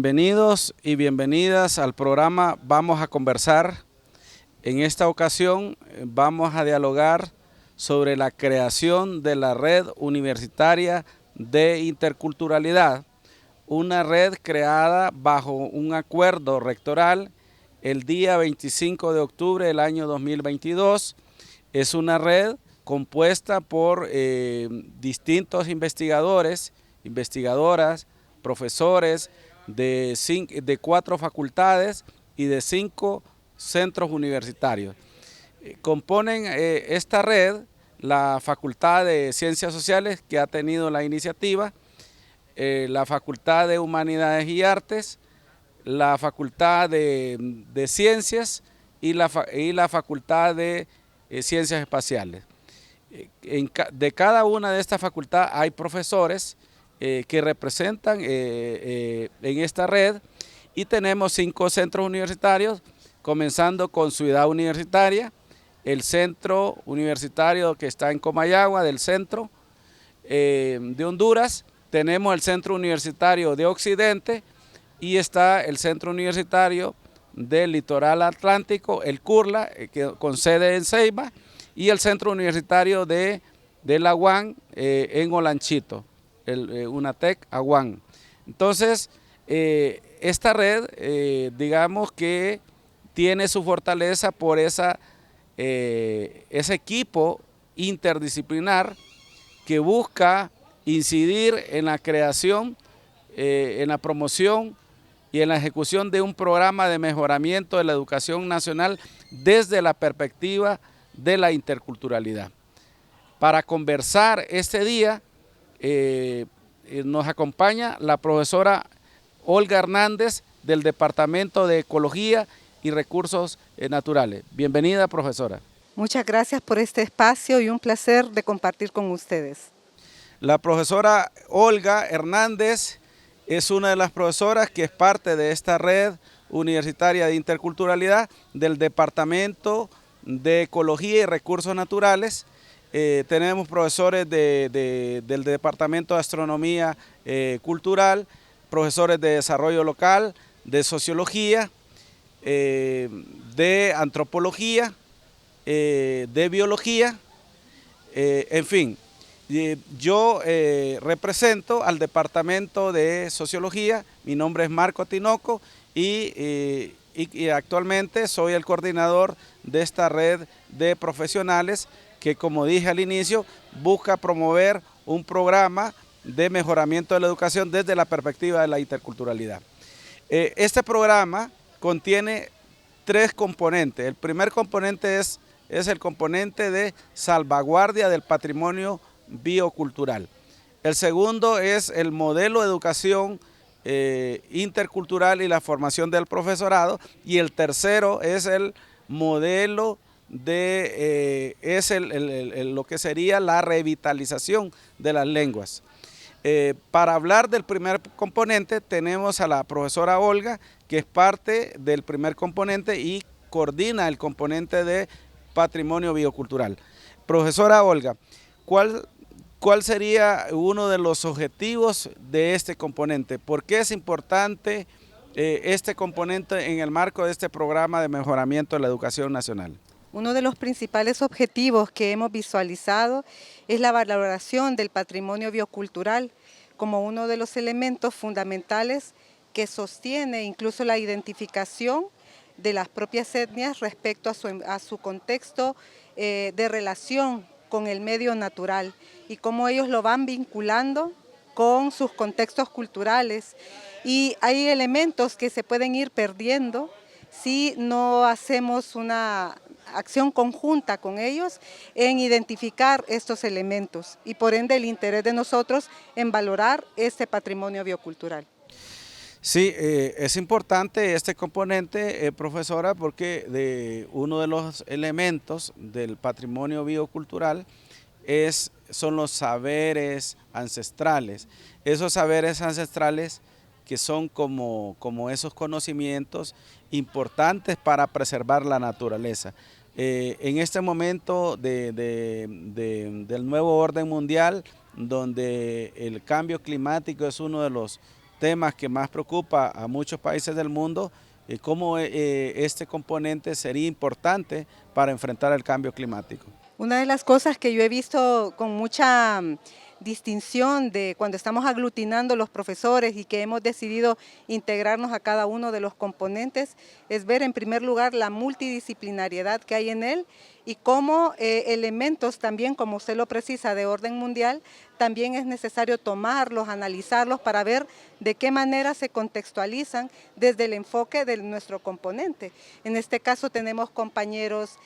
Bienvenidos y bienvenidas al programa Vamos a Conversar. En esta ocasión vamos a dialogar sobre la creación de la Red Universitaria de Interculturalidad, una red creada bajo un acuerdo rectoral el día 25 de octubre del año 2022. Es una red compuesta por distintos investigadores, investigadoras, profesores de 4 facultades y de 5 centros universitarios. Componen esta red la Facultad de Ciencias Sociales, que ha tenido la iniciativa, la Facultad de Humanidades y Artes, la Facultad de Ciencias y la Facultad de Ciencias Espaciales. De cada una de estas facultades hay profesores que representan en esta red, y tenemos 5 centros universitarios, comenzando con Ciudad Universitaria, el centro universitario que está en Comayagua, del centro de Honduras. Tenemos el centro universitario de Occidente y está el centro universitario del Litoral Atlántico, el CURLA, con sede en Ceiba, y el centro universitario de la UAN en Olanchito, el UNATEC Aguán. Entonces, esta red, digamos que tiene su fortaleza por ese equipo interdisciplinar que busca incidir en la creación, en la promoción y en la ejecución de un programa de mejoramiento de la educación nacional desde la perspectiva de la interculturalidad. Para conversar este día, nos acompaña la profesora Olga Hernández del Departamento de Ecología y Recursos Naturales. Bienvenida, profesora. Muchas gracias por este espacio y un placer de compartir con ustedes. La profesora Olga Hernández es una de las profesoras que es parte de esta red universitaria de interculturalidad del Departamento de Ecología y Recursos Naturales. Tenemos profesores del Departamento de Astronomía Cultural, profesores de Desarrollo Local, de Sociología, de Antropología, de Biología, en fin. Yo represento al Departamento de Sociología. Mi nombre es Marco Tinoco y actualmente soy el coordinador de esta red de profesionales que, como dije al inicio, busca promover un programa de mejoramiento de la educación desde la perspectiva de la interculturalidad. Este programa contiene 3 componentes. El primer componente es el componente de salvaguardia del patrimonio biocultural. El segundo es el modelo de educación intercultural y la formación del profesorado, y el tercero es el modelo de lo que sería la revitalización de las lenguas. Para hablar del primer componente tenemos a la profesora Olga, que es parte del primer componente y coordina el componente de patrimonio biocultural. Profesora Olga, ¿cuál sería uno de los objetivos de este componente? ¿Por qué es importante este componente en el marco de este programa de mejoramiento de la educación nacional? Uno de los principales objetivos que hemos visualizado es la valoración del patrimonio biocultural como uno de los elementos fundamentales que sostiene incluso la identificación de las propias etnias respecto a su contexto de relación con el medio natural y cómo ellos lo van vinculando con sus contextos culturales. Y hay elementos que se pueden ir perdiendo si no hacemos una acción conjunta con ellos en identificar estos elementos y por ende el interés de nosotros en valorar este patrimonio biocultural. Sí, es importante este componente, profesora, porque uno de los elementos del patrimonio biocultural son los saberes ancestrales. Esos saberes ancestrales que son como esos conocimientos importantes para preservar la naturaleza. En este momento del nuevo orden mundial, donde el cambio climático es uno de los temas que más preocupa a muchos países del mundo, cómo este componente sería importante para enfrentar el cambio climático. Una de las cosas que yo he visto con mucha distinción de cuando estamos aglutinando los profesores y que hemos decidido integrarnos a cada uno de los componentes es ver en primer lugar la multidisciplinariedad que hay en él y cómo elementos también, como usted lo precisa, de orden mundial, también es necesario tomarlos, analizarlos para ver de qué manera se contextualizan desde el enfoque de nuestro componente. En este caso tenemos compañeros,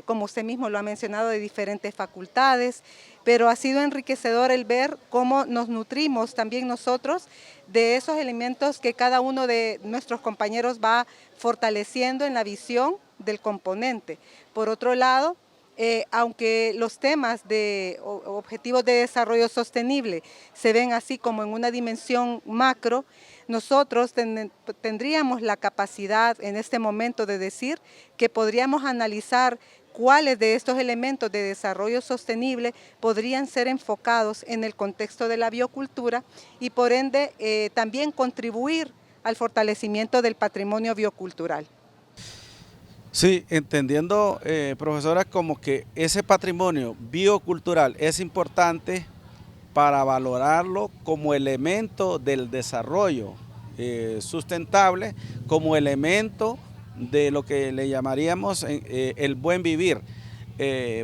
como usted mismo lo ha mencionado, de diferentes facultades, pero ha sido enriquecedor el ver cómo nos nutrimos también nosotros de esos elementos que cada uno de nuestros compañeros va fortaleciendo en la visión del componente. Por otro lado, aunque los temas de objetivos de desarrollo sostenible se ven así como en una dimensión macro, nosotros tendríamos la capacidad en este momento de decir que podríamos analizar cuáles de estos elementos de desarrollo sostenible podrían ser enfocados en el contexto de la biocultura y por ende también contribuir al fortalecimiento del patrimonio biocultural. Sí, entendiendo, profesora, como que ese patrimonio biocultural es importante para valorarlo como elemento del desarrollo sustentable, como elemento de lo que le llamaríamos el buen vivir.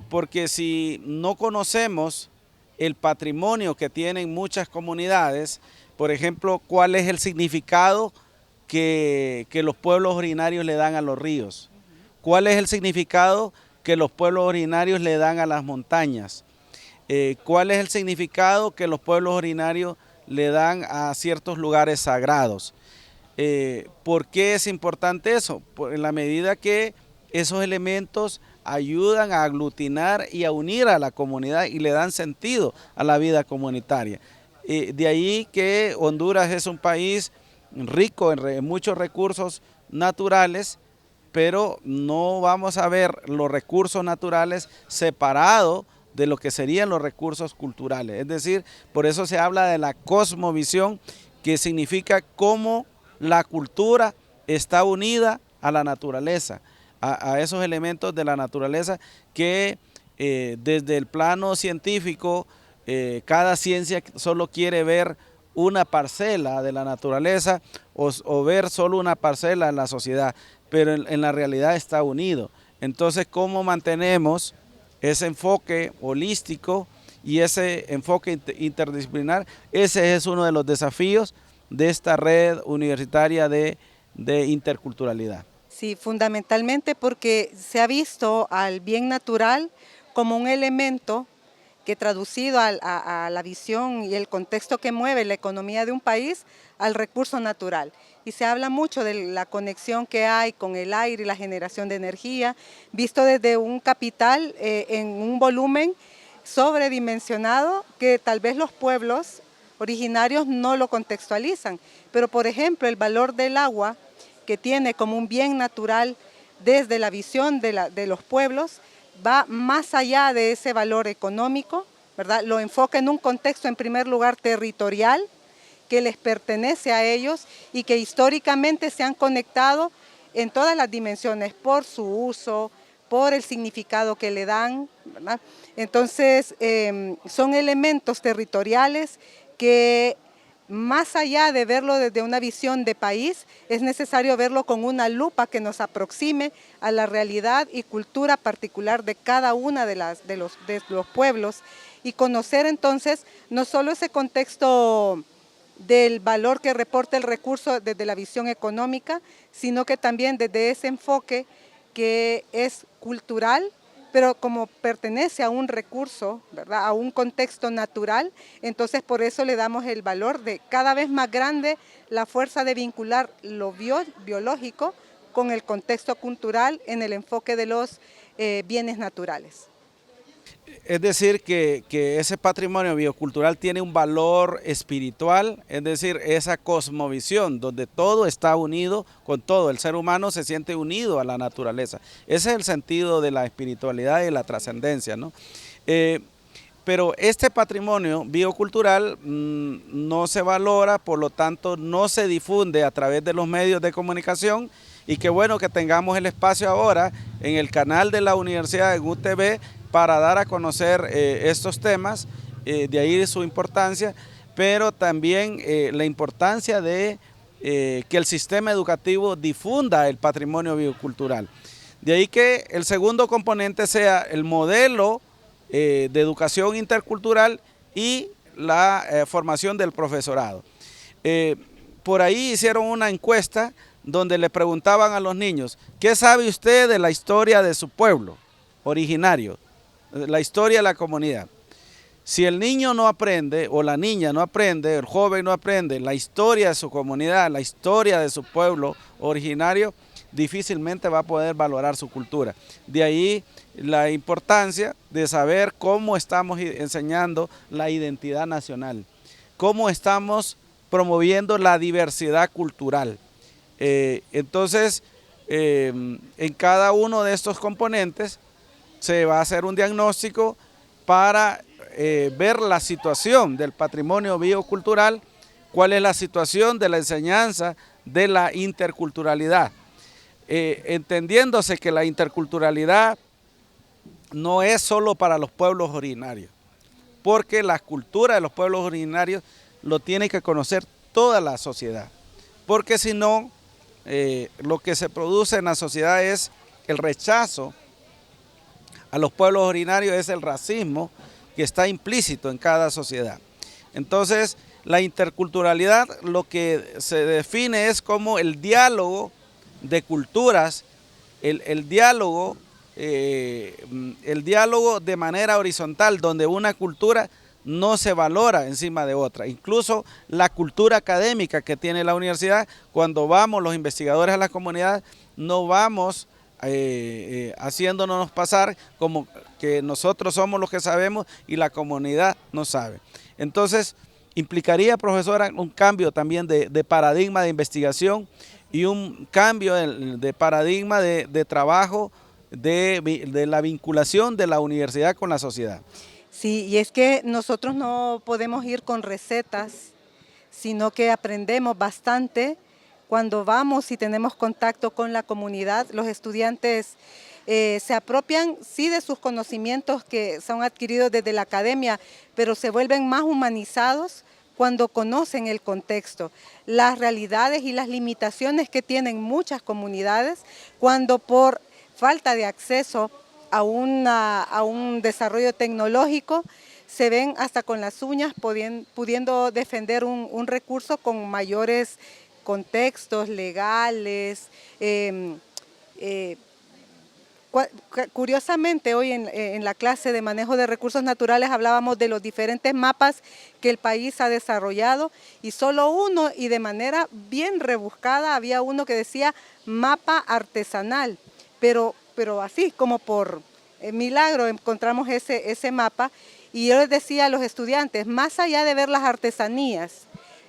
Porque si no conocemos el patrimonio que tienen muchas comunidades, por ejemplo, cuál es el significado que los pueblos originarios le dan a los ríos, cuál es el significado que los pueblos originarios le dan a las montañas, cuál es el significado que los pueblos originarios le dan a ciertos lugares sagrados. ¿Por qué es importante eso? En la medida que esos elementos ayudan a aglutinar y a unir a la comunidad y le dan sentido a la vida comunitaria. De ahí que Honduras es un país rico en muchos recursos naturales, pero no vamos a ver los recursos naturales separados de lo que serían los recursos culturales. Es decir, por eso se habla de la cosmovisión, que significa cómo la cultura está unida a la naturaleza, a esos elementos de la naturaleza que desde el plano científico, cada ciencia solo quiere ver una parcela de la naturaleza o ver solo una parcela en la sociedad, pero en la realidad está unido. Entonces, ¿cómo mantenemos ese enfoque holístico y ese enfoque interdisciplinar? Ese es uno de los desafíos de esta red universitaria de interculturalidad. Sí, fundamentalmente porque se ha visto al bien natural como un elemento que traducido a la visión y el contexto que mueve la economía de un país al recurso natural. Y se habla mucho de la conexión que hay con el aire y la generación de energía, visto desde un capital en un volumen sobredimensionado que tal vez los pueblos originarios no lo contextualizan. Pero por ejemplo el valor del agua que tiene como un bien natural desde la visión de los pueblos, va más allá de ese valor económico, ¿verdad? Lo enfoca en un contexto en primer lugar territorial que les pertenece a ellos y que históricamente se han conectado en todas las dimensiones por su uso, por el significado que le dan, ¿verdad? Entonces son elementos territoriales que más allá de verlo desde una visión de país, es necesario verlo con una lupa que nos aproxime a la realidad y cultura particular de cada una de los pueblos y conocer entonces no solo ese contexto del valor que reporta el recurso desde la visión económica, sino que también desde ese enfoque que es cultural, pero como pertenece a un recurso, ¿verdad? A un contexto natural, entonces por eso le damos el valor de cada vez más grande la fuerza de vincular lo biológico con el contexto cultural en el enfoque de los bienes naturales. Es decir, que ese patrimonio biocultural tiene un valor espiritual, es decir, esa cosmovisión donde todo está unido con todo, el ser humano se siente unido a la naturaleza. Ese es el sentido de la espiritualidad y la trascendencia, ¿no? pero este patrimonio biocultural no se valora, por lo tanto no se difunde a través de los medios de comunicación, y qué bueno que tengamos el espacio ahora en el canal de la Universidad de UTV para dar a conocer estos temas, de ahí su importancia, pero también la importancia de que el sistema educativo difunda el patrimonio biocultural. De ahí que el segundo componente sea el modelo de educación intercultural y la formación del profesorado. Por ahí hicieron una encuesta donde le preguntaban a los niños, ¿qué sabe usted de la historia de su pueblo originario? La historia de la comunidad. Si el niño no aprende, o la niña no aprende, el joven no aprende la historia de su comunidad, la historia de su pueblo originario, difícilmente va a poder valorar su cultura. De ahí la importancia de saber cómo estamos enseñando la identidad nacional, cómo estamos promoviendo la diversidad cultural. Entonces, en cada uno de estos componentes se va a hacer un diagnóstico para ver la situación del patrimonio biocultural, cuál es la situación de la enseñanza de la interculturalidad. Entendiéndose que la interculturalidad no es solo para los pueblos originarios, porque la cultura de los pueblos originarios lo tiene que conocer toda la sociedad, porque si no, lo que se produce en la sociedad es el rechazo a los pueblos originarios, es el racismo que está implícito en cada sociedad. Entonces, la interculturalidad lo que se define es como el diálogo de culturas, el diálogo de manera horizontal, donde una cultura no se valora encima de otra. Incluso la cultura académica que tiene la universidad, cuando vamos los investigadores a la comunidad, no vamos haciéndonos pasar como que nosotros somos los que sabemos y la comunidad no sabe. Entonces, implicaría, profesora, un cambio también de paradigma de investigación y un cambio de paradigma de trabajo, de la vinculación de la universidad con la sociedad. Sí, y es que nosotros no podemos ir con recetas, sino que aprendemos bastante cuando vamos y tenemos contacto con la comunidad. Los estudiantes se apropian, sí, de sus conocimientos que son adquiridos desde la academia, pero se vuelven más humanizados cuando conocen el contexto, las realidades y las limitaciones que tienen muchas comunidades, cuando por falta de acceso a un desarrollo tecnológico se ven hasta con las uñas pudiendo defender un recurso con mayores contextos legales. Curiosamente, hoy en la clase de manejo de recursos naturales hablábamos de los diferentes mapas que el país ha desarrollado, y solo uno, y de manera bien rebuscada, había uno que decía mapa artesanal, pero así como por milagro encontramos ese mapa, y yo les decía a los estudiantes, más allá de ver las artesanías,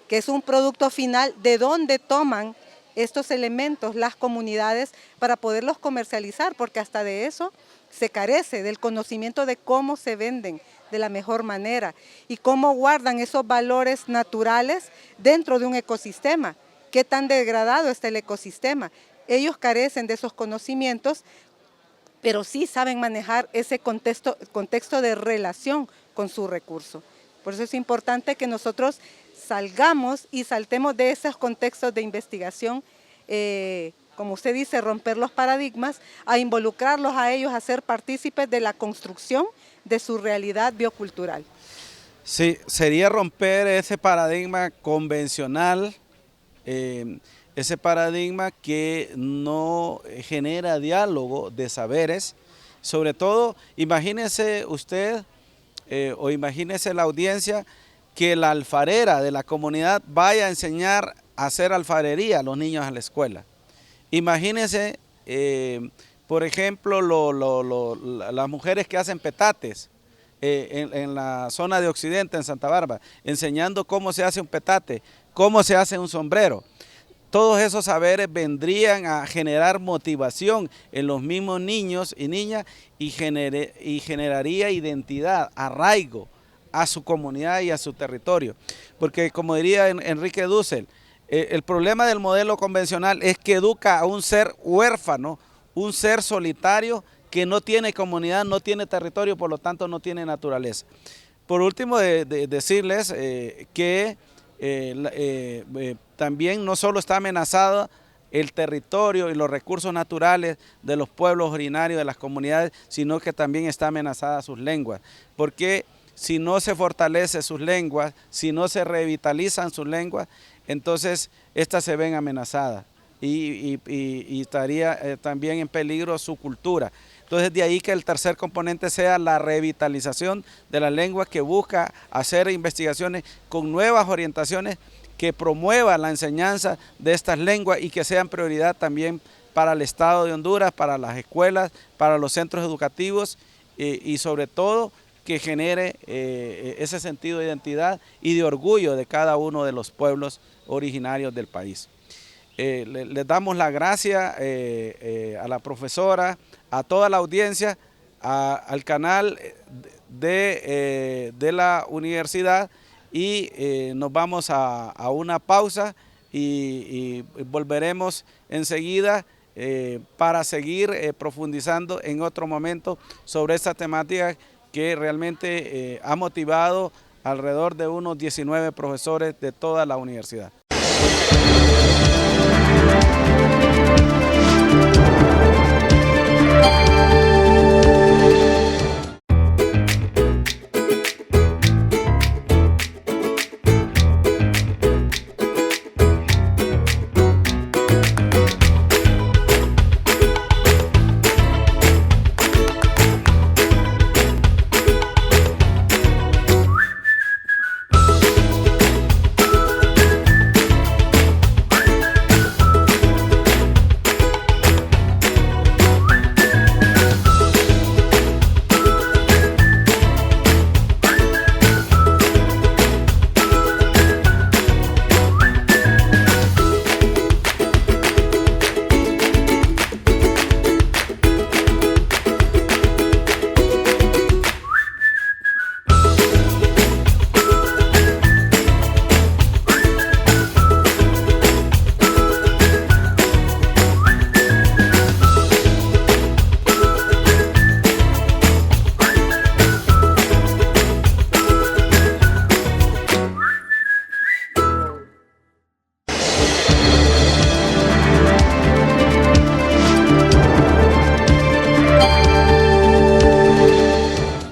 que es un producto final, de dónde toman estos elementos las comunidades para poderlos comercializar, porque hasta de eso se carece, del conocimiento de cómo se venden de la mejor manera y cómo guardan esos valores naturales dentro de un ecosistema. ¿Qué tan degradado está el ecosistema? Ellos carecen de esos conocimientos, pero sí saben manejar ese contexto de relación con su recurso. Por eso es importante que nosotros salgamos y saltemos de esos contextos de investigación, como usted dice, romper los paradigmas, a involucrarlos a ellos, a ser partícipes de la construcción de su realidad biocultural. Sí, sería romper ese paradigma convencional, ese paradigma que no genera diálogo de saberes. Sobre todo, imagínese usted o imagínese la audiencia que la alfarera de la comunidad vaya a enseñar a hacer alfarería a los niños a la escuela. Imagínese, por ejemplo, las mujeres que hacen petates en la zona de Occidente, en Santa Bárbara, enseñando cómo se hace un petate, cómo se hace un sombrero. todos esos saberes vendrían a generar motivación en los mismos niños y niñas y generaría identidad, arraigo a su comunidad y a su territorio. Porque como diría Enrique Dussel, el problema del modelo convencional es que educa a un ser huérfano, un ser solitario que no tiene comunidad, no tiene territorio, por lo tanto no tiene naturaleza. Por último, decirles que también no solo está amenazado el territorio y los recursos naturales de los pueblos originarios, de las comunidades, sino que también está amenazada sus lenguas, porque si no se fortalece sus lenguas, si no se revitalizan sus lenguas, entonces estas se ven amenazadas y estaría también en peligro su cultura. Entonces de ahí que el tercer componente sea la revitalización de las lenguas, que busca hacer investigaciones con nuevas orientaciones que promuevan la enseñanza de estas lenguas y que sean prioridad también para el Estado de Honduras, para las escuelas, para los centros educativos y sobre todo que genere ese sentido de identidad y de orgullo de cada uno de los pueblos originarios del país. Les damos las gracias a la profesora, a toda la audiencia, al canal de la universidad y nos vamos a una pausa y volveremos enseguida para seguir profundizando en otro momento sobre esta temática que realmente ha motivado alrededor de unos 19 profesores de toda la universidad.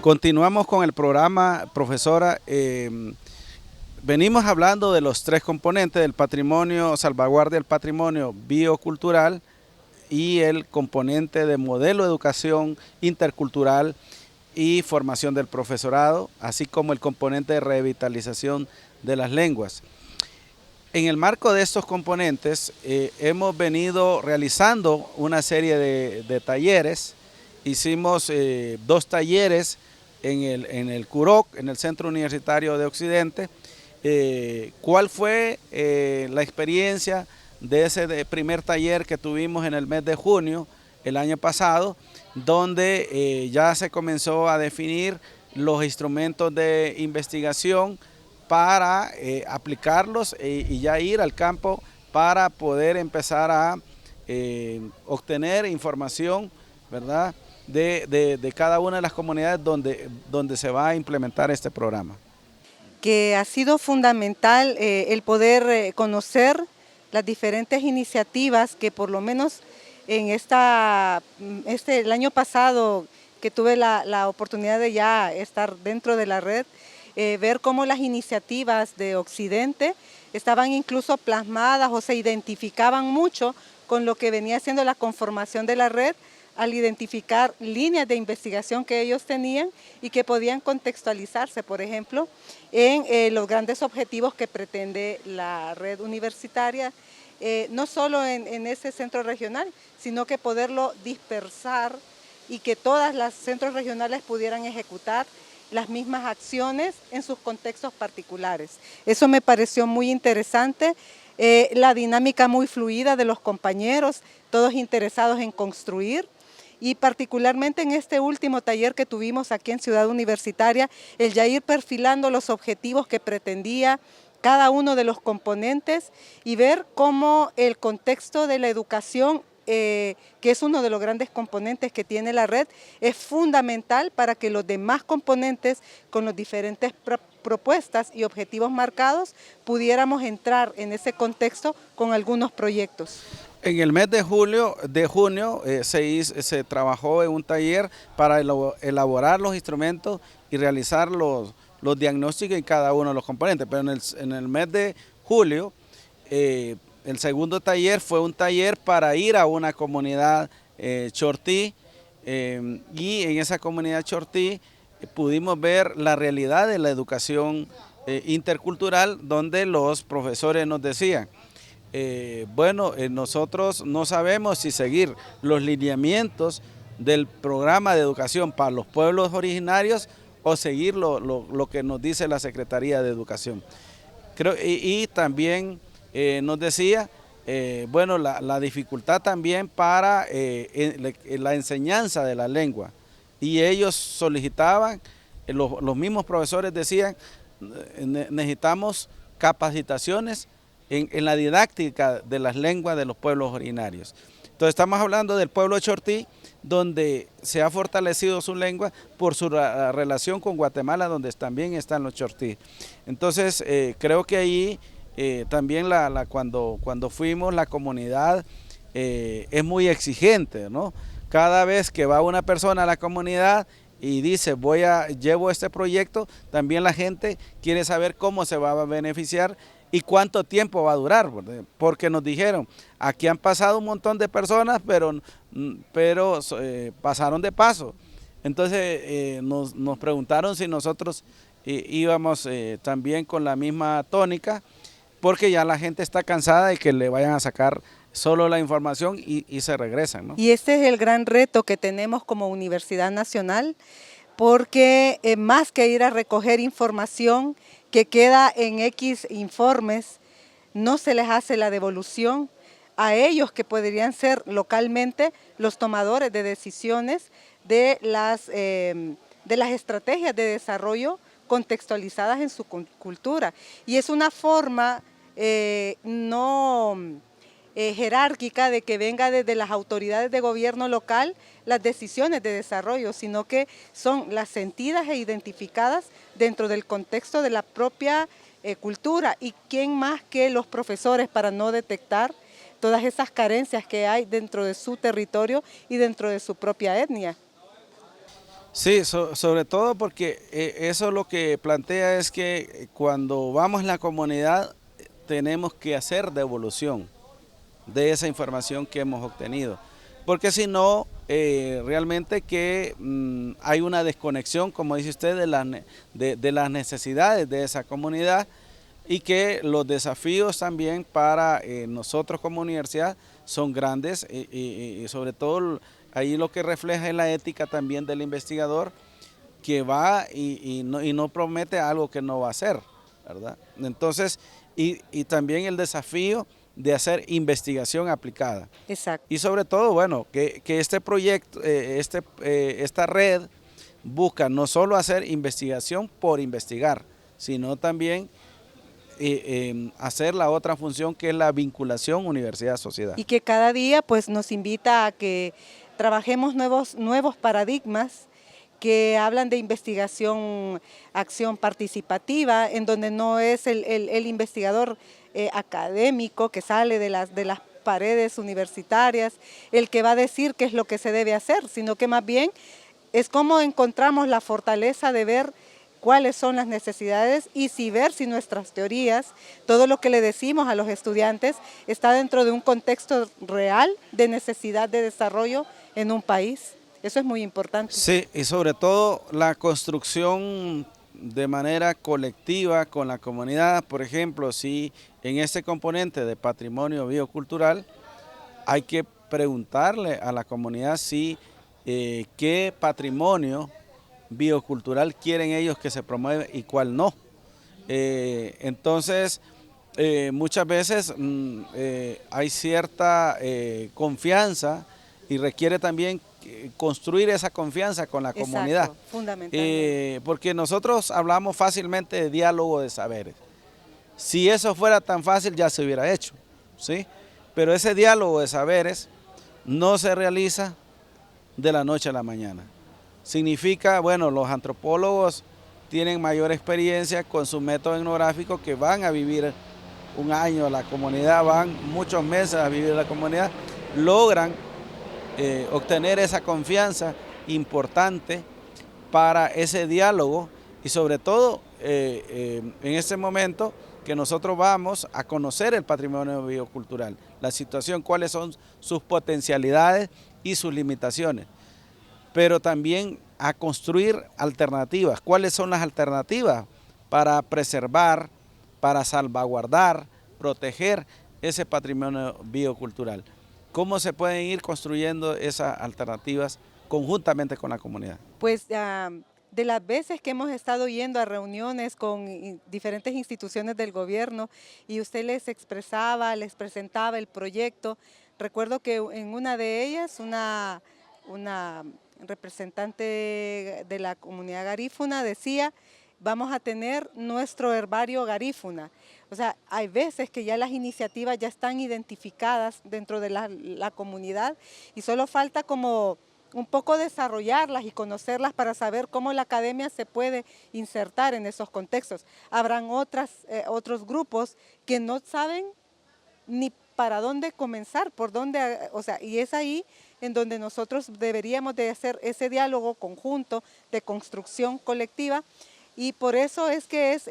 Continuamos con el programa, profesora. Venimos hablando de los tres componentes del patrimonio, salvaguardia del patrimonio biocultural y el componente de modelo de educación intercultural y formación del profesorado, así como el componente de revitalización de las lenguas. En el marco de estos componentes hemos venido realizando una serie de talleres. Hicimos 2 talleres en el CUROC, en el Centro Universitario de Occidente. ¿Cuál fue la experiencia de ese primer taller que tuvimos en el mes de junio el año pasado, donde ya se comenzó a definir los instrumentos de investigación para aplicarlos y ya ir al campo para poder empezar a obtener información, ¿verdad?, de cada una de las comunidades donde se va a implementar este programa? Que ha sido fundamental el poder conocer las diferentes iniciativas que por lo menos en el año pasado que tuve la oportunidad de ya estar dentro de la red, ver cómo las iniciativas de Occidente estaban incluso plasmadas o se identificaban mucho con lo que venía siendo la conformación de la red, al identificar líneas de investigación que ellos tenían y que podían contextualizarse, por ejemplo, en los grandes objetivos que pretende la red universitaria, no solo en ese centro regional, sino que poderlo dispersar y que todas las centros regionales pudieran ejecutar las mismas acciones en sus contextos particulares. Eso me pareció muy interesante. la dinámica muy fluida de los compañeros, todos interesados en construir. Y particularmente en este último taller que tuvimos aquí en Ciudad Universitaria, el ya ir perfilando los objetivos que pretendía cada uno de los componentes y ver cómo el contexto de la educación, que es uno de los grandes componentes que tiene la red, es fundamental para que los demás componentes con los diferentes propuestas y objetivos marcados pudiéramos entrar en ese contexto con algunos proyectos. En el mes de junio se trabajó en un taller para elaborar los instrumentos y realizar los diagnósticos en cada uno de los componentes, pero en el mes de julio el segundo taller fue un taller para ir a una comunidad chortí y en esa comunidad chortí pudimos ver la realidad de la educación intercultural, donde los profesores nos decían: nosotros no sabemos si seguir los lineamientos del programa de educación para los pueblos originarios o seguir lo que nos dice la Secretaría de Educación. Y también nos decía, la dificultad también para la enseñanza de la lengua. Y ellos solicitaban, los mismos profesores decían, necesitamos capacitaciones en la didáctica de las lenguas de los pueblos originarios. Entonces estamos hablando del pueblo chortí, donde se ha fortalecido su lengua por su relación con Guatemala, donde también están los chortí. Entonces creo que ahí también cuando fuimos, la comunidad es muy exigente, ¿no? Cada vez que va una persona a la comunidad y dice llevo este proyecto, también la gente quiere saber cómo se va a beneficiar y cuánto tiempo va a durar, porque nos dijeron, aquí han pasado un montón de personas, pero pasaron de paso. Entonces nos preguntaron si nosotros íbamos también con la misma tónica, porque ya la gente está cansada de que le vayan a sacar solo la información y se regresan, ¿no? Y este es el gran reto que tenemos como Universidad Nacional, porque más que ir a recoger información que queda en X informes, no se les hace la devolución a ellos, que podrían ser localmente los tomadores de decisiones de las estrategias de desarrollo contextualizadas en su cultura. Y es una forma no jerárquica de que venga desde las autoridades de gobierno local las decisiones de desarrollo, sino que son las sentidas e identificadas dentro del contexto de la propia cultura. ¿Y quién más que los profesores para no detectar todas esas carencias que hay dentro de su territorio y dentro de su propia etnia? Sí, sobre todo porque eso lo que plantea es que cuando vamos a la comunidad tenemos que hacer devolución de esa información que hemos obtenido, porque si no, realmente que hay una desconexión, como dice usted, de las necesidades de esa comunidad, y que los desafíos también para nosotros como universidad son grandes, y sobre todo ahí lo que refleja es la ética también del investigador, que va y no promete algo que no va a hacer, ¿verdad? Entonces, y también el desafío de hacer investigación aplicada. Exacto. Y sobre todo, bueno, que este proyecto, esta red busca no solo hacer investigación por investigar, sino también hacer la otra función, que es la vinculación universidad-sociedad. Y que cada día pues nos invita a que trabajemos nuevos paradigmas que hablan de investigación, acción participativa, en donde no es el investigador académico que sale de las paredes universitarias el que va a decir qué es lo que se debe hacer, sino que más bien es cómo encontramos la fortaleza de ver cuáles son las necesidades y ver si nuestras teorías, todo lo que le decimos a los estudiantes, está dentro de un contexto real de necesidad de desarrollo en un país. Eso es muy importante. Sí, y sobre todo la construcción de manera colectiva con la comunidad. Por ejemplo, si en este componente de patrimonio biocultural hay que preguntarle a la comunidad si qué patrimonio biocultural quieren ellos que se promueva y cuál no. Entonces, muchas veces hay cierta confianza y requiere también construir esa confianza con la comunidad. Exacto, fundamentalmente. Porque nosotros hablamos fácilmente de diálogo de saberes. Si eso fuera tan fácil ya se hubiera hecho, ¿sí? Pero ese diálogo de saberes no se realiza de la noche a la mañana. Significa, bueno, los antropólogos tienen mayor experiencia con su método etnográfico, que van a vivir un año a la comunidad, van muchos meses a vivir en la comunidad, logran obtener esa confianza importante para ese diálogo y sobre todo en este momento que nosotros vamos a conocer el patrimonio biocultural, la situación, cuáles son sus potencialidades y sus limitaciones, pero también a construir alternativas. ¿Cuáles son las alternativas para preservar, para salvaguardar, proteger ese patrimonio biocultural? ¿Cómo se pueden ir construyendo esas alternativas conjuntamente con la comunidad? Pues de las veces que hemos estado yendo a reuniones con diferentes instituciones del gobierno y usted les expresaba, les presentaba el proyecto, recuerdo que en una de ellas, una representante de la comunidad garífuna decía: vamos a tener nuestro herbario garífuna. O sea, hay veces que ya las iniciativas ya están identificadas dentro de la comunidad y solo falta como un poco desarrollarlas y conocerlas para saber cómo la academia se puede insertar en esos contextos. Habrán otros grupos que no saben ni para dónde comenzar, por dónde, o sea, y es ahí en donde nosotros deberíamos de hacer ese diálogo conjunto de construcción colectiva, y por eso es que es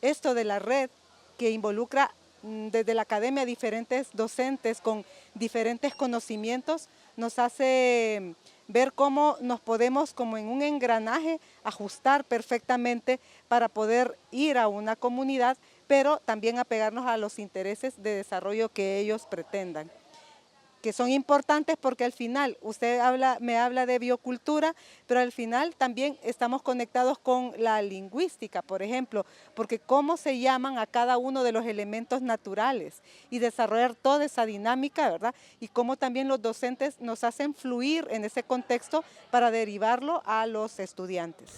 esto de la red que involucra desde la academia diferentes docentes con diferentes conocimientos, nos hace ver cómo nos podemos, como en un engranaje, ajustar perfectamente para poder ir a una comunidad, pero también apegarnos a los intereses de desarrollo que ellos pretendan, que son importantes porque al final usted me habla de biocultura, pero al final también estamos conectados con la lingüística, por ejemplo, porque cómo se llaman a cada uno de los elementos naturales y desarrollar toda esa dinámica, ¿verdad? Y cómo también los docentes nos hacen fluir en ese contexto para derivarlo a los estudiantes.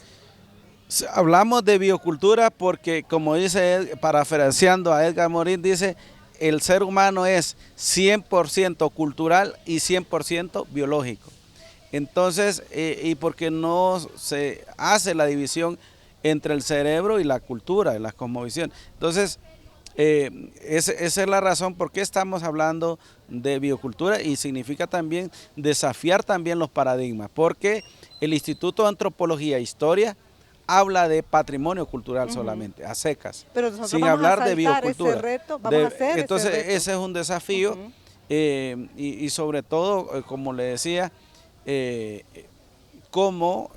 Hablamos de biocultura porque, como dice, parafraseando a Edgar Morin, dice: el ser humano es 100% cultural y 100% biológico. Entonces, y porque no se hace la división entre el cerebro y la cultura, y la cosmovisión. Entonces, esa es la razón por qué estamos hablando de biocultura, y significa también desafiar también los paradigmas, porque el Instituto de Antropología e Historia habla de patrimonio cultural solamente, a secas, pero sin hablar de biocultura. Ese reto, vamos a hacer entonces ese reto. ese es un desafío, y sobre todo, como le decía, cómo,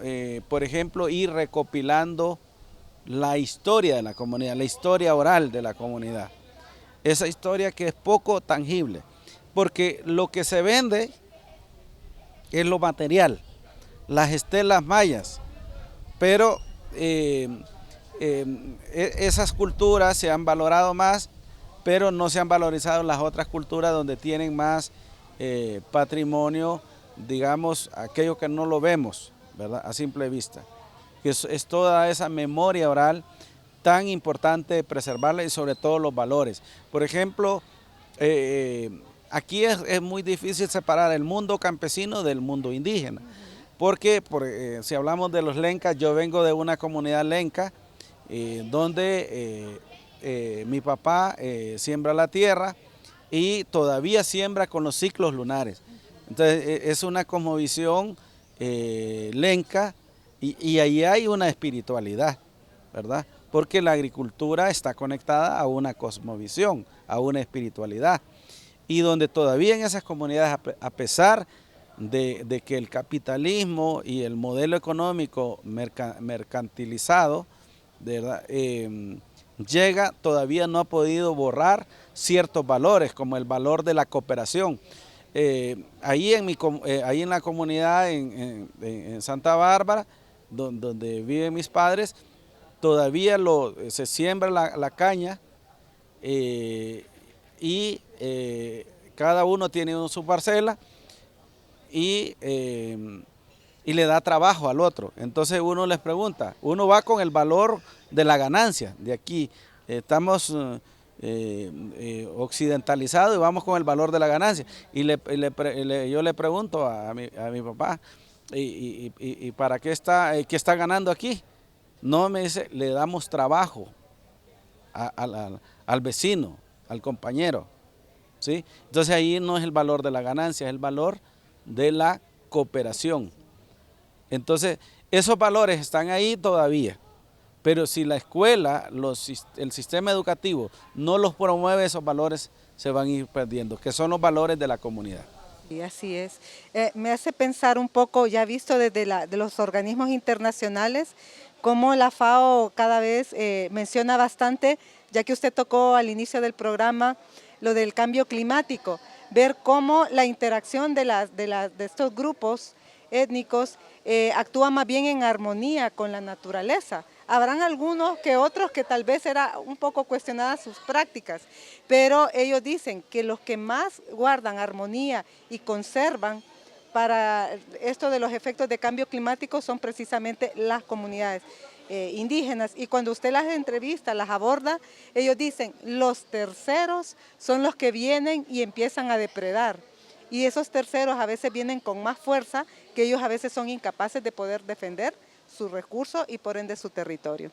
por ejemplo, ir recopilando la historia de la comunidad, la historia oral de la comunidad. Esa historia que es poco tangible, porque lo que se vende es lo material, las estelas mayas, pero esas culturas se han valorado más, pero no se han valorizado las otras culturas donde tienen más patrimonio, digamos, aquello que no lo vemos, ¿verdad?, a simple vista. Es toda esa memoria oral tan importante preservarla, y sobre todo los valores. Por ejemplo, aquí es muy difícil separar el mundo campesino del mundo indígena. Porque si hablamos de los lencas, yo vengo de una comunidad lenca donde mi papá siembra la tierra y todavía siembra con los ciclos lunares. Entonces es una cosmovisión lenca, y ahí hay una espiritualidad, ¿verdad? Porque la agricultura está conectada a una cosmovisión, a una espiritualidad. Y donde todavía en esas comunidades, a pesar de que el capitalismo y el modelo económico mercantilizado, ¿verdad?, llega, todavía no ha podido borrar ciertos valores, como el valor de la cooperación. Ahí en la comunidad en Santa Bárbara, donde viven mis padres, todavía se siembra la caña, cada uno tiene su parcela y le da trabajo al otro. Entonces uno les pregunta, uno va con el valor de la ganancia de aquí. Estamos occidentalizados y vamos con el valor de la ganancia. Y yo le pregunto a mi papá, ¿y para qué está ganando aquí? No, me dice, le damos trabajo al vecino, al compañero, ¿sí? Entonces ahí no es el valor de la ganancia, es el valor de la cooperación. Entonces esos valores están ahí todavía, pero si la escuela, el sistema educativo no los promueve, esos valores se van a ir perdiendo, que son los valores de la comunidad. Y así es. Me hace pensar un poco, ya visto desde de los organismos internacionales, cómo la FAO cada vez menciona bastante, ya que usted tocó al inicio del programa, lo del cambio climático, ver cómo la interacción de estos grupos étnicos actúa más bien en armonía con la naturaleza. Habrán algunos que otros que tal vez era un poco cuestionadas sus prácticas, pero ellos dicen que los que más guardan armonía y conservan para esto de los efectos de cambio climático son precisamente las comunidades indígenas. Y cuando usted las entrevista, las aborda, ellos dicen, los terceros son los que vienen y empiezan a depredar. Y esos terceros a veces vienen con más fuerza, que ellos a veces son incapaces de poder defender sus recursos y por ende su territorio.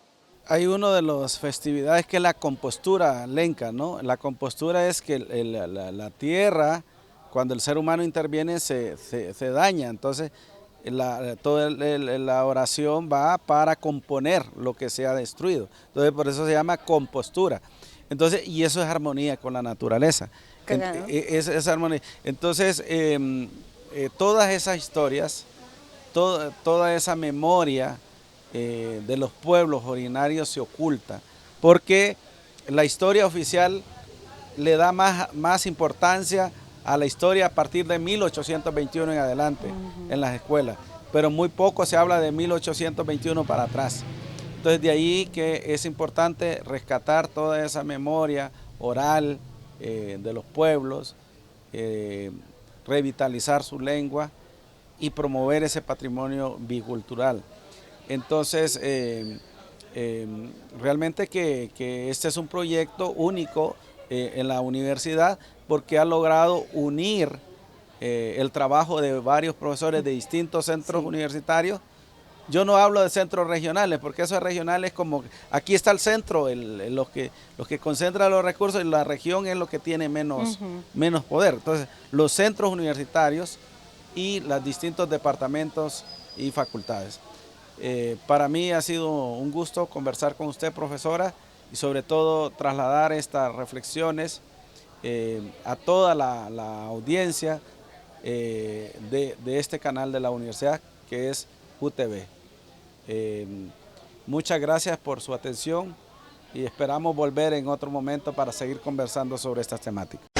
Hay una de las festividades que es la compostura lenca, ¿no? La compostura es que la tierra, cuando el ser humano interviene, se daña. Entonces, toda la oración va para componer lo que se ha destruido. Entonces, por eso se llama compostura. Entonces, y eso es armonía con la naturaleza. Es armonía. Entonces, todas esas historias, toda esa memoria de los pueblos originarios se oculta, porque la historia oficial le da más importancia a la historia a partir de 1821 en adelante en las escuelas, pero muy poco se habla de 1821 para atrás. Entonces de ahí que es importante rescatar toda esa memoria oral de los pueblos, revitalizar su lengua y promover ese patrimonio bicultural. Entonces, realmente que este es un proyecto único en la universidad porque ha logrado unir el trabajo de varios profesores de distintos centros universitarios. Yo no hablo de centros regionales, porque esos regionales como, aquí está el centro, los que concentran los recursos, y la región es lo que tiene menos poder. Entonces, los centros universitarios y los distintos departamentos y facultades. Para mí ha sido un gusto conversar con usted, profesora, y sobre todo trasladar estas reflexiones a toda la audiencia de este canal de la universidad, que es UTV. Muchas gracias por su atención y esperamos volver en otro momento para seguir conversando sobre estas temáticas.